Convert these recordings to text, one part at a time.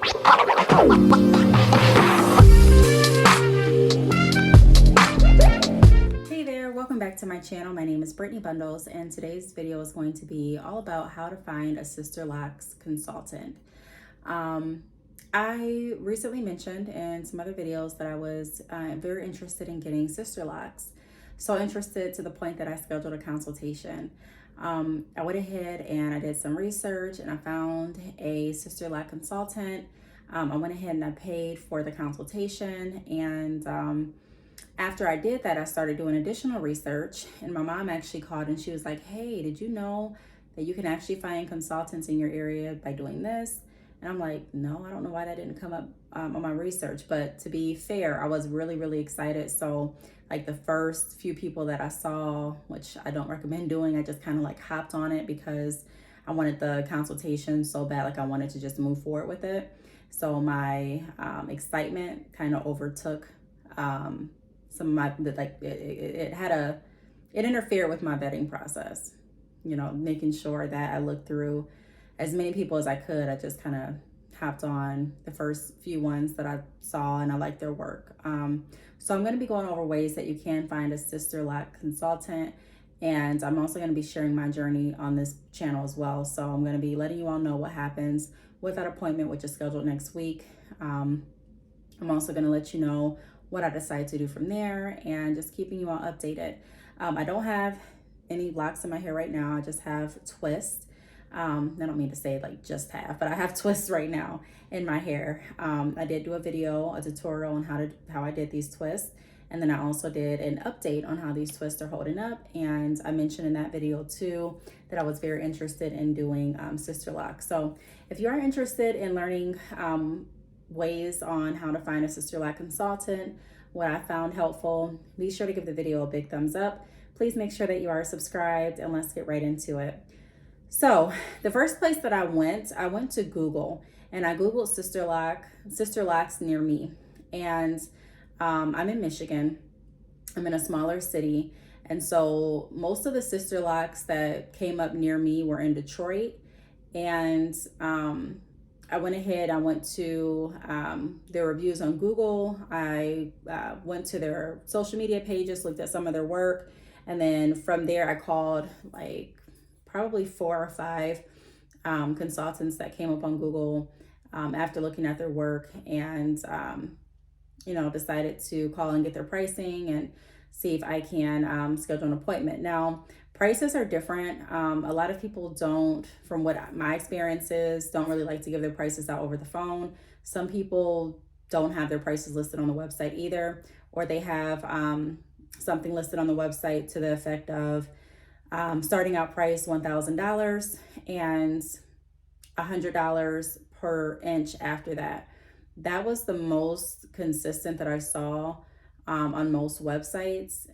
Hey there, welcome back to my channel. My name is Brittney Bundles, and today's video is going to be all about how to find a Sisterlocks consultant. I recently mentioned in some other videos that I was very interested in getting Sisterlocks. So interested to the point that I scheduled a consultation. I went ahead and I did some research and I found a Sisterlock consultant. I went ahead and I paid for the consultation, and after I did that, I started doing additional research, and my mom actually called and she was like, hey, did you know that you can actually find consultants in your area by doing this? And I'm like, no, I don't know why that didn't come up on my research. But to be fair, I was really excited. So like the first few people that I saw, which I don't recommend doing, I just kind of like hopped on it because I wanted the consultation so bad. Like I wanted to just move forward with it. So my excitement kind of overtook some of my, like it interfered with my vetting process, you know, making sure that I looked through as many people as I could. I just kind of hopped on the first few ones that I saw and I liked their work. So I'm going to be going over ways that you can find a Sisterlock consultant, and I'm also going to be sharing my journey on this channel as well. So I'm going to be letting you all know what happens with that appointment, which is scheduled next week. I'm also going to let you know what I decide to do from there, and just keeping you all updated. I don't have any locks in my hair right now. I just have twists. I don't mean to say like just have, but I have twists right now in my hair. I did do a video, a tutorial on how I did these twists. And then I also did an update on how these twists are holding up. And I mentioned in that video too that I was very interested in doing Sisterlocks. So if you are interested in learning ways on how to find a Sisterlock consultant, what I found helpful, be sure to give the video a big thumbs up. Please make sure that you are subscribed, and let's get right into it. So the first place that I went to Google, and I Googled Sisterlocks near me. And I'm in Michigan. I'm in a smaller city. And so most of the Sisterlocks that came up near me were in Detroit. And I went ahead, I went to their reviews on Google. I went to their social media pages, looked at some of their work. And then from there, I called like probably 4 or 5 consultants that came up on Google after looking at their work, and, you know, decided to call and get their pricing and see if I can schedule an appointment. Now, prices are different. A lot of people don't, from what my experience is, don't really like to give their prices out over the phone. Some people don't have their prices listed on the website either, or they have something listed on the website to the effect of starting out price $1,000 and $100 per inch after that. That was the most consistent that I saw on most websites.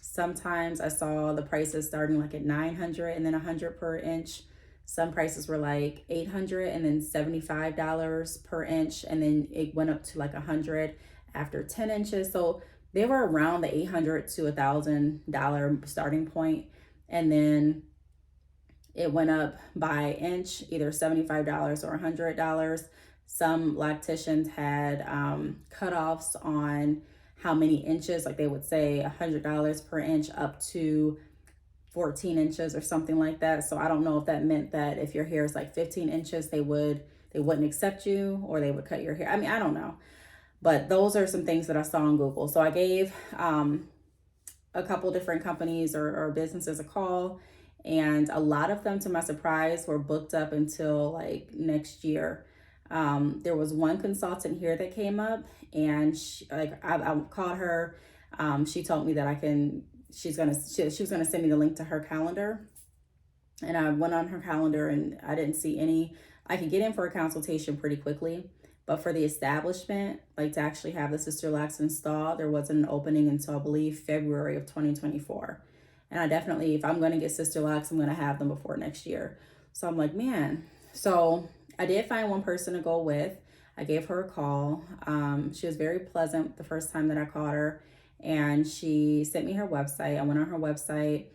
Sometimes I saw the prices starting like at $900 and then $100 per inch. Some prices were like $800 and then $75 per inch, and then it went up to like $100 after 10 inches. So they were around the $800 to $1,000 starting point, and then it went up by inch, either $75 or $100. Some locticians had cutoffs on how many inches, like they would say $100 per inch up to 14 inches or something like that. So I don't know if that meant that if your hair is like 15 inches, they wouldn't accept you, or they would cut your hair. I mean, I don't know. But those are some things that I saw on Google. So I gave a couple different companies or businesses a call, and a lot of them, to my surprise, were booked up until like next year. There was one consultant here that came up, and I called her. She told me that she was gonna send me the link to her calendar, and I went on her calendar and I didn't see any. I could get in for a consultation pretty quickly, but for the establishment, like to actually have the Sisterlocks installed, there wasn't an opening until I believe February of 2024. And I definitely, if I'm going to get Sisterlocks, I'm going to have them before next year. So I'm like, man. So I did find one person to go with. I gave her a call. She was very pleasant the first time that I called her, and she sent me her website. I went on her website.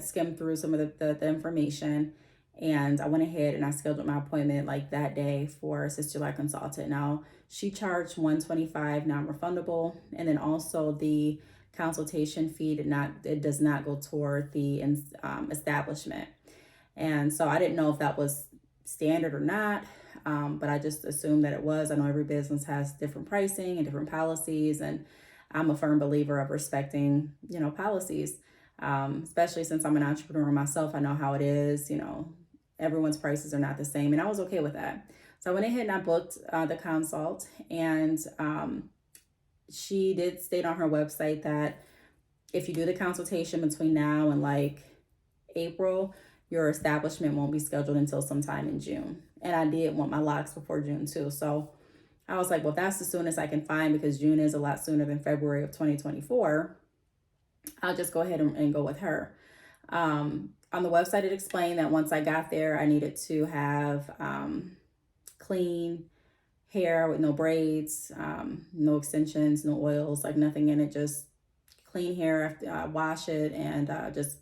skimmed through some of the information, and I went ahead and I scheduled my appointment like that day for a Sisterlock consultant. Now, she charged $125 non-refundable, and then also the consultation fee does not go toward the establishment. And so I didn't know if that was standard or not, but I just assumed that it was. I know every business has different pricing and different policies, and I'm a firm believer of respecting, policies, especially since I'm an entrepreneur myself. I know how it is, everyone's prices are not the same, and I was okay with that. So I went ahead and I booked the consult, and she did state on her website that if you do the consultation between now and like April, your establishment won't be scheduled until sometime in June. And I did want my locks before June too. So I was like, well, that's the soonest I can find, because June is a lot sooner than February of 2024. I'll just go ahead and go with her. On the website, it explained that once I got there, I needed to have clean hair with no braids, no extensions, no oils, like nothing in it, just clean hair after I wash it, and just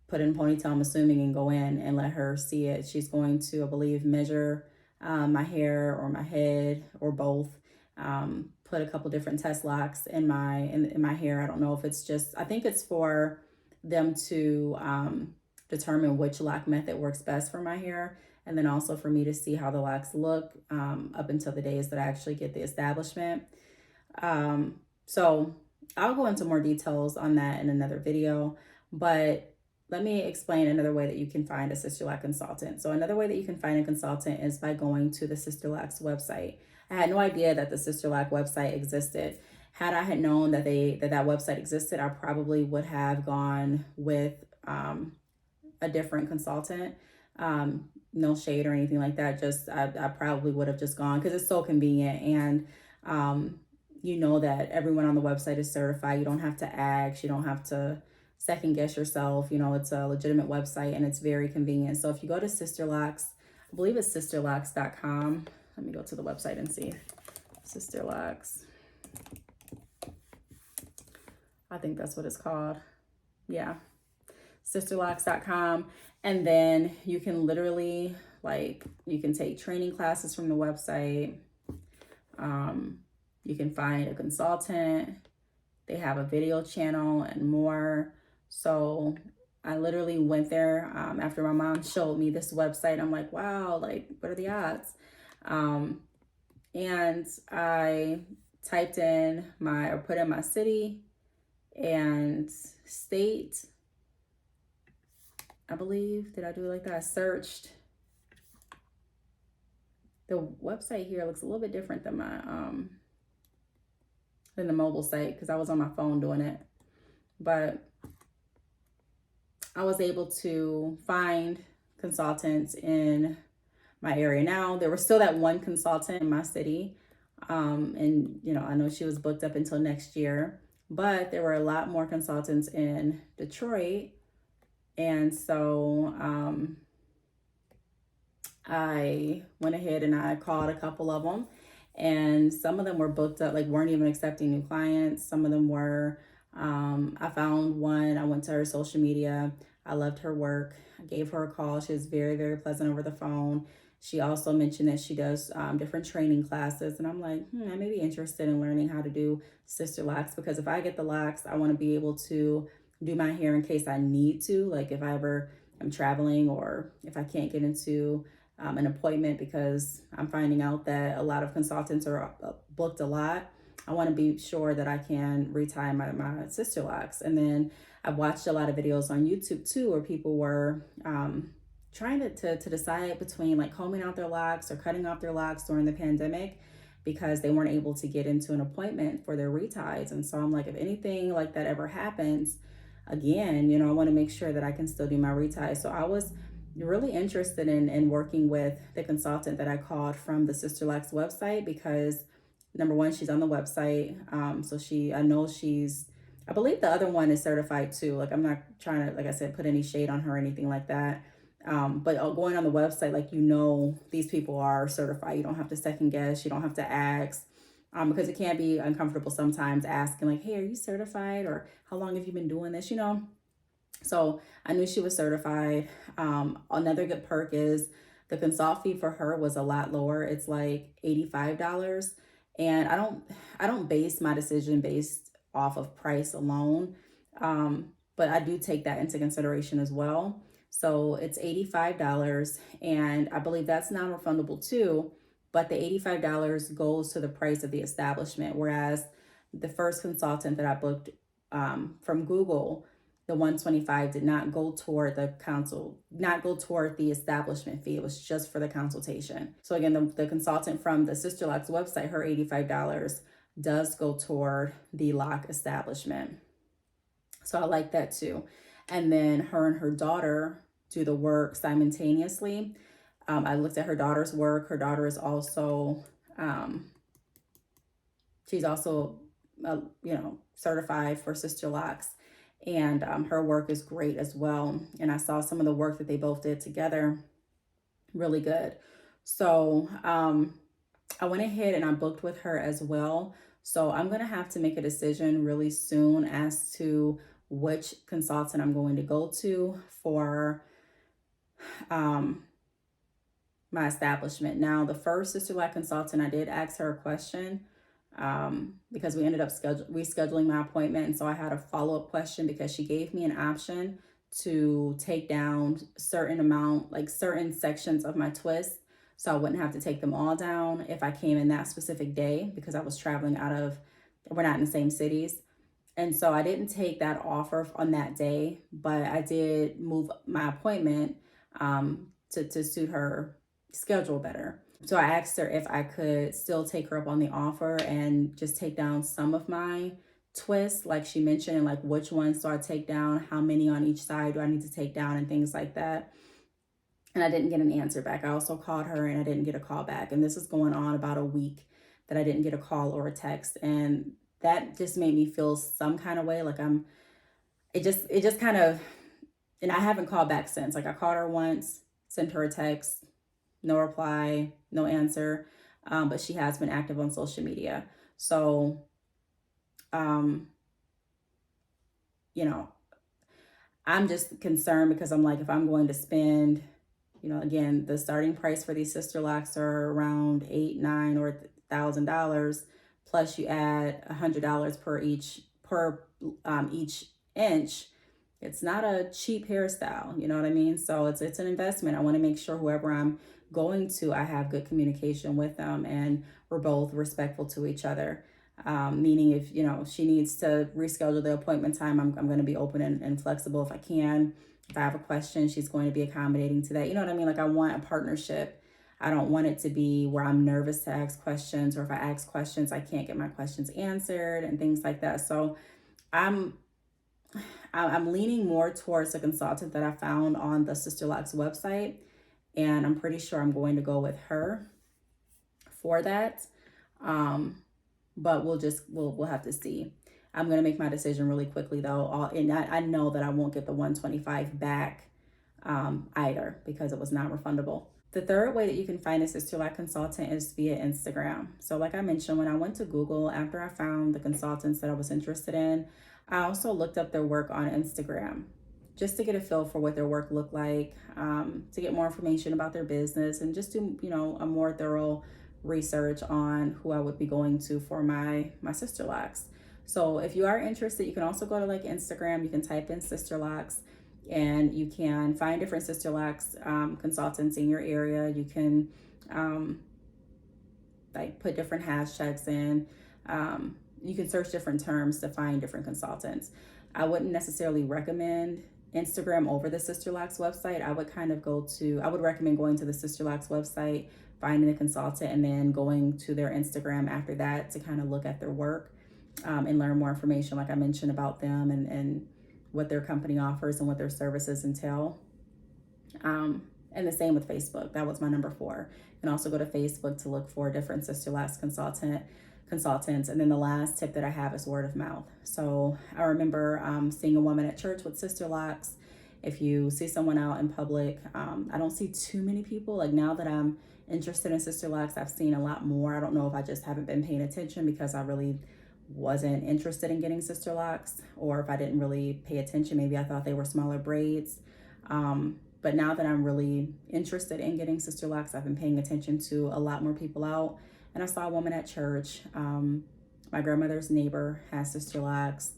put in a ponytail, I'm assuming, and go in and let her see it. She's going to, I believe, measure my hair or my head or both, put a couple different test locks in my hair. I don't know if it's just, I think it's for them to determine which lock method works best for my hair, and then also for me to see how the locks look up until the days that I actually get the establishment. So I'll go into more details on that in another video, but let me explain another way that you can find a Sisterlock consultant. So another way that you can find a consultant is by going to the Sisterlocks website. I had no idea that the Sisterlock website existed. Had I had known that that website existed, I probably would have gone with a different consultant. No shade or anything like that. Just I probably would have just gone, because it's so convenient, and that everyone on the website is certified. You don't have to ask. You don't have to second guess yourself. It's a legitimate website, and it's very convenient. So if you go to Sisterlocks, I believe it's sisterlocks.com. Let me go to the website and see. Sisterlocks. I think that's what it's called. Yeah. Sisterlocks.com. And then you can literally, you can take training classes from the website. You can find a consultant. They have a video channel and more. So I literally went there after my mom showed me this website. I'm like, wow, what are the odds? And I put in my city and state, I believe. Did I do it like that? I searched. The website here looks a little bit different than than the mobile site, because I was on my phone doing it. But I was able to find consultants in my area. Now, there was still that one consultant in my city. And, I know she was booked up until next year, but there were a lot more consultants in Detroit. And so I went ahead and I called a couple of them, and some of them were booked up, weren't even accepting new clients. Some of them were. I found one. I went to her social media. I loved her work. I gave her a call. She was very, very pleasant over the phone. She also mentioned that she does different training classes. And I'm like, I may be interested in learning how to do Sisterlocks, because if I get the locks, I want to be able to do my hair in case I need to, if I ever am traveling, or if I can't get into an appointment, because I'm finding out that a lot of consultants are booked a lot. I want to be sure that I can retie my Sisterlocks. And then I've watched a lot of videos on YouTube too, where people were trying to decide between combing out their locks or cutting off their locks during the pandemic, because they weren't able to get into an appointment for their reties. And so I'm like, if anything like that ever happens again, I want to make sure that I can still do my reties. So I was really interested in working with the consultant that I called from the Sisterlocks website, because number one, she's on the website. I believe the other one is certified too. I'm not trying to, like I said, put any shade on her or anything like that. But going on the website, these people are certified. You don't have to second guess. You don't have to ask, because it can be uncomfortable sometimes asking hey, are you certified? Or how long have you been doing this? So I knew she was certified. Another good perk is the consult fee for her was a lot lower. It's like $85. And I don't base my decision based off of price alone. But I do take that into consideration as well. So it's $85, and I believe that's non-refundable too, but the $85 goes to the price of the establishment, whereas the first consultant that I booked from Google, the 125 did not go toward not go toward the establishment fee. It was just for the consultation. So again, the consultant from the Sisterlocks website, her $85 does go toward the lock establishment. So I like that too. And then her and her daughter do the work simultaneously. I looked at her daughter's work. Her daughter is also, she's also, certified for Sisterlocks. And her work is great as well. And I saw some of the work that they both did together, really good. So I went ahead and I booked with her as well. So I'm going to have to make a decision really soon as to which consultant I'm going to go to for my establishment. Now, the first Sisterlocks consultant, I did ask her a question because we ended up rescheduling my appointment. And so I had a follow-up question because she gave me an option to take down certain sections of my twist. So I wouldn't have to take them all down if I came in that specific day because I was traveling we're not in the same cities. And so I didn't take that offer on that day, but I did move my appointment to suit her schedule better. So I asked her if I could still take her up on the offer and just take down some of my twists, like she mentioned, and like which ones do I take down, how many on each side do I need to take down, and things like that. And I didn't get an answer back. I also called her and I didn't get a call back. And this is going on about a week that I didn't get a call or a text. And that just made me feel some kind of way. Like it just kind of, and I haven't called back since. Like I called her once, sent her a text, no reply, no answer. But she has been active on social media. So, I'm just concerned because I'm like, if I'm going to spend, again, the starting price for these Sisterlocks are around $8, $9, or $1,000. Plus you add $100 per each inch. It's not a cheap hairstyle, you know what I mean? So it's an investment. I want to make sure whoever I'm going to, I have good communication with them and we're both respectful to each other. Meaning if, she needs to reschedule the appointment time, I'm going to be open and flexible if I can. If I have a question, she's going to be accommodating to that. You know what I mean? Like I want a partnership. I don't want it to be where I'm nervous to ask questions, or if I ask questions, I can't get my questions answered and things like that. So I'm leaning more towards a consultant that I found on the Sisterlocks website, and I'm pretty sure I'm going to go with her for that. But we'll have to see. I'm going to make my decision really quickly though. And I know that I won't get the 125 back either because it was not refundable. The third way that you can find a Sisterlocks consultant is via Instagram. So like I mentioned, when I went to Google, after I found the consultants that I was interested in, I also looked up their work on Instagram just to get a feel for what their work looked like, to get more information about their business, and just do, a more thorough research on who I would be going to for my Sisterlocks. So if you are interested, you can also go to like Instagram, you can type in Sisterlocks, and you can find different Sisterlocks consultants in your area. You can put different hashtags in. You can search different terms to find different consultants. I wouldn't necessarily recommend Instagram over the Sisterlocks website. I would recommend going to the Sisterlocks website, finding a consultant, and then going to their Instagram after that to kind of look at their work and learn more information, like I mentioned, about them and what their company offers and what their services entail. And the same with Facebook. That was my number 4. You can also go to Facebook to look for different Sisterlocks consultants. And then the last tip that I have is word of mouth. So I remember seeing a woman at church with Sisterlocks. If you see someone out in public, I don't see too many people. Like now that I'm interested in Sisterlocks, I've seen a lot more. I don't know if I just haven't been paying attention because I really wasn't interested in getting Sisterlocks, or if I didn't really pay attention, maybe I thought they were smaller braids. But now that I'm really interested in getting Sisterlocks, I've been paying attention to a lot more people out. And I saw a woman at church. My grandmother's neighbor has Sisterlocks.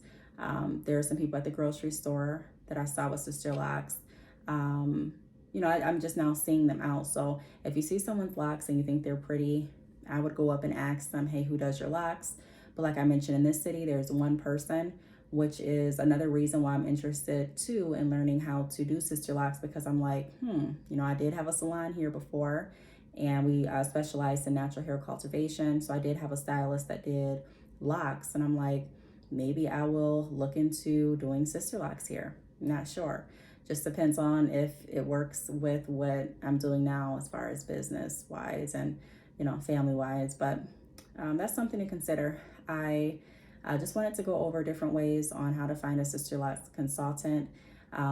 There are some people at the grocery store that I saw with Sisterlocks. You know, I'm just now seeing them out. So if you see someone's locks and you think they're pretty, I would go up and ask them, hey, who does your locks? But like I mentioned, in this city, there's one person, which is another reason why I'm interested too in learning how to do Sisterlocks, because I'm like, you know, I did have a salon here before, and we specialized in natural hair cultivation. So I did have a stylist that did locks, and I'm like, maybe I will look into doing Sisterlocks here. I'm not sure. Just depends on if it works with what I'm doing now as far as business wise and, you know, family wise. But that's something to consider. I just wanted to go over different ways on how to find a Sisterlocks consultant. I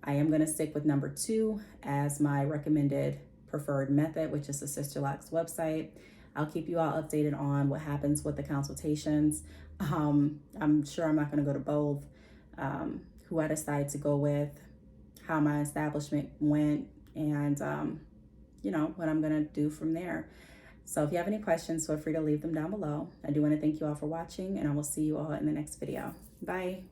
am going to stick with number 2 as my recommended preferred method, which is the Sisterlocks website. I'll keep you all updated on what happens with the consultations. I'm sure I'm not going to go to both. Who I decide to go with, how my establishment went, and you know, what I'm going to do from there. So if you have any questions, feel free to leave them down below. I do want to thank you all for watching, and I will see you all in the next video. Bye.